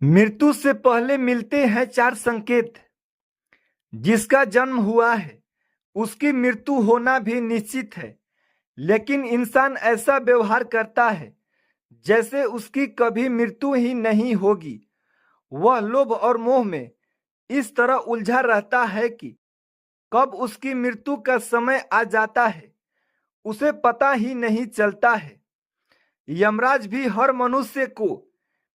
मृत्यु से पहले मिलते हैं चार संकेत। जिसका जन्म हुआ है उसकी मृत्यु होना भी निश्चित है, लेकिन इंसान ऐसा व्यवहार करता है जैसे उसकी कभी मृत्यु ही नहीं होगी। वह लोभ और मोह में इस तरह उलझा रहता है कि कब उसकी मृत्यु का समय आ जाता है उसे पता ही नहीं चलता है। यमराज भी हर मनुष्य को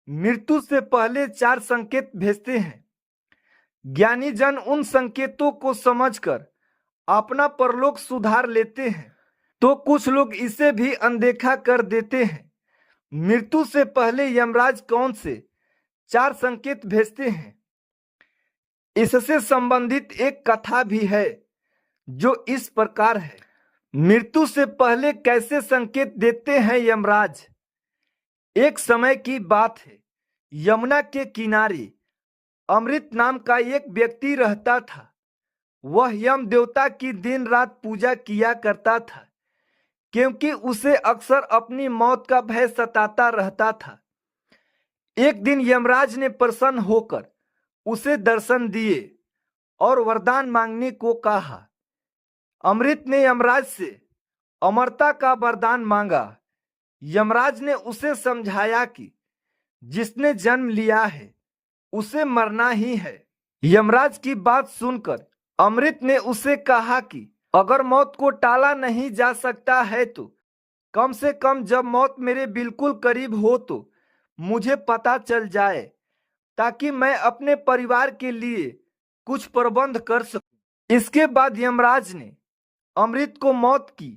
मृत्यु से पहले चार संकेत भेजते हैं। ज्ञानी जन उन संकेतों को समझकर अपना परलोक सुधार लेते हैं, तो कुछ लोग इसे भी अनदेखा कर देते हैं। मृत्यु से पहले यमराज कौन से चार संकेत भेजते हैं, इससे संबंधित एक कथा भी है जो इस प्रकार है। मृत्यु से पहले कैसे संकेत देते हैं यमराज। एक समय की बात है, यमुना के किनारे अमृत नाम का एक व्यक्ति रहता था। वह यम देवता की दिन रात पूजा किया करता था, क्योंकि उसे अक्सर अपनी मौत का भय सताता रहता था। एक दिन यमराज ने प्रसन्न होकर उसे दर्शन दिए और वरदान मांगने को कहा। अमृत ने यमराज से अमरता का वरदान मांगा। यमराज ने उसे समझाया कि जिसने जन्म लिया है उसे मरना ही है। यमराज की बात सुनकर अमृत ने उसे कहा कि अगर मौत को टाला नहीं जा सकता है तो कम से कम जब मौत मेरे बिल्कुल करीब हो तो मुझे पता चल जाए, ताकि मैं अपने परिवार के लिए कुछ प्रबंध कर सकूं। इसके बाद यमराज ने अमृत को मौत की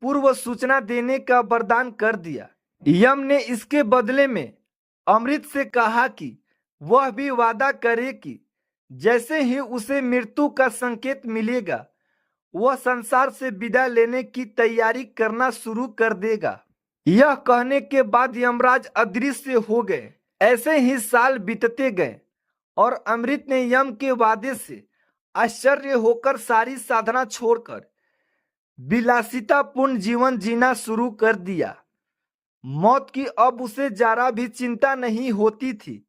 पूर्व सूचना देने का वरदान कर दिया। यम ने इसके बदले में अमृत से कहा कि वह भी वादा करे कि जैसे ही उसे मृत्यु का संकेत मिलेगा वह संसार से विदा लेने की तैयारी करना शुरू कर देगा। यह कहने के बाद यमराज अदृश्य हो गए। ऐसे ही साल बीतते गए और अमृत ने यम के वादे से आश्चर्य होकर सारी साधना छोड़कर विलासितापूर्ण जीवन जीना शुरू कर दिया। मौत की अब उसे जरा भी चिंता नहीं होती थी।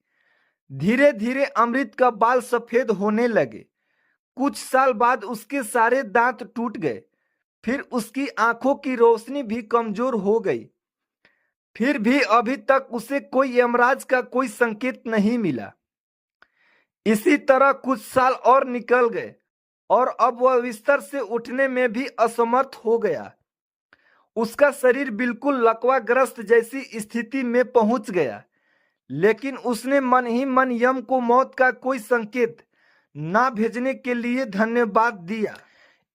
धीरे धीरे अमृत का बाल सफेद होने लगे। कुछ साल बाद उसके सारे दांत टूट गए। फिर उसकी आंखों की रोशनी भी कमजोर हो गई। फिर भी अभी तक उसे कोई यमराज का कोई संकेत नहीं मिला। इसी तरह कुछ साल और निकल गए और अब वह बिस्तर से उठने में भी असमर्थ हो गया। उसका शरीर बिल्कुल लकवाग्रस्त जैसी स्थिति में पहुंच गया। लेकिन उसने मन ही मन यम को मौत का कोई संकेत ना भेजने के लिए धन्यवाद दिया।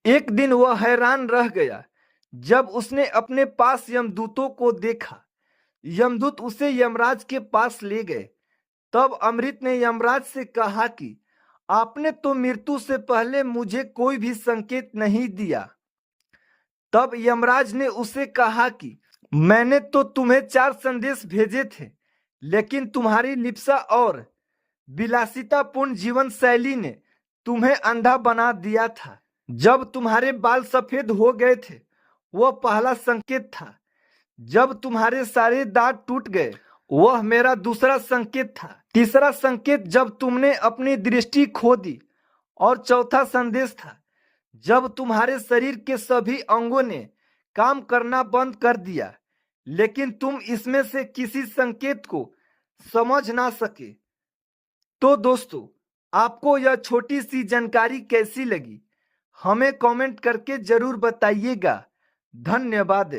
एक दिन वह हैरान रह गया जब उसने अपने पास यमदूतों को देखा। यमदूत उसे यमराज के पास ले गए। तब अमृत ने यमराज से कहा कि आपने तो मृत्यु से पहले मुझे कोई भी संकेत नहीं दिया। तब यमराज ने उसे कहा कि मैंने तो तुम्हें चार संदेश भेजे थे, लेकिन तुम्हारी लिप्सा और विलासितापूर्ण जीवन शैली ने तुम्हें अंधा बना दिया था। जब तुम्हारे बाल सफेद हो गए थे वह पहला संकेत था। जब तुम्हारे सारे दांत टूट गए वह मेरा दूसरा संकेत था। तीसरा संकेत जब तुमने अपनी दृष्टि खो दी, और चौथा संदेश था जब तुम्हारे शरीर के सभी अंगों ने काम करना बंद कर दिया, लेकिन तुम इसमें से किसी संकेत को समझ ना सके। तो दोस्तों, आपको यह छोटी सी जानकारी कैसी लगी हमें कमेंट करके जरूर बताइएगा। धन्यवाद।